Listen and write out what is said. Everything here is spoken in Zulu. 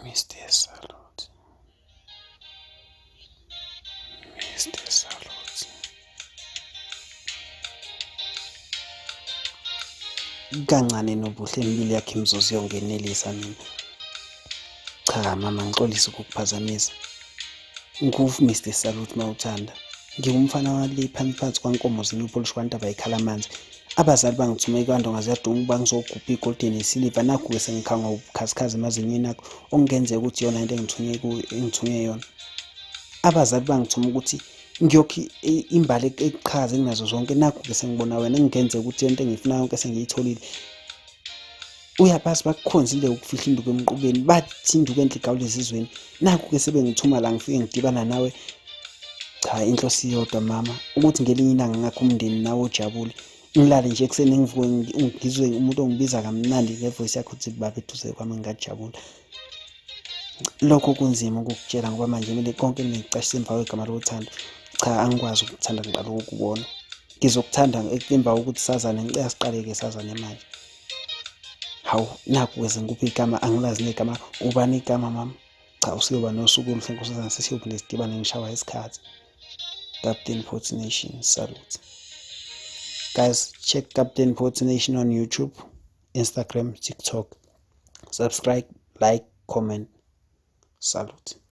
Mr. Salute. Mr. Salute. Kancane nobuhle emibili yakhe imzuzu yongenelisa mina. Cha mama ngixolisa ukukuphazamisa. Nguvu Mr. Salute mawuthanda. Ngiwumfana wale phansi kwankomo zinupho olushwantaba yikhala amanzi. Abazali bangithume ekwandonga ziyadunga ukuba ngizogubha igolide nesiliva. Nakhu-ke sengikhangwa ubukhazikhazi emazinyweni akho okungenzeka ukuthi iyona into engithunywe yona. Abazali bangithuma ukuthi ngiyokhi imbali eqhaza enginazo zonke. Nakhu-ke sengibona wena engenzeka ukuthi yonke into engiyifunayo yonke sengiyitholile. Uyabazi bakukhonzile ukufihla induku emqubeni, bathi induku enhle igawule ezizweni. Nakhu-ke sebengithuma la ngifike ngidibana nawe. Cha, inhloso iyodwa mama, ukuthi ngelinye ilanga ngakho umndeni nawe ujabule. Ngilale nje ekuseni ngivuke ngizwe umuntu ongibiza kamnandi ngevoice yakho uthi baba eduze kwami ngingajabula. Lokho kunzima ukukutshela ngoba manje kumele konke ngicashise emva kwegama lokuthanda. Cha, angikwazi ukuthanda ngiqala ukukubona. Ngizokuthanda emva kokuthi sazane, ngicela siqale-ke sazane manje. Hawu, nakhu-ke sengikuphi igama, angilazi negama. Ubani igama mama? Cha, usiyoba nosuku oluhle nkosazana, sesiyobe nesidibane ngishawa isikhathi. Kaptain Poet Nation, salute. Guys, check Kaptain Poet Nation on YouTube, Instagram, TikTok. Subscribe, like, comment. Salute.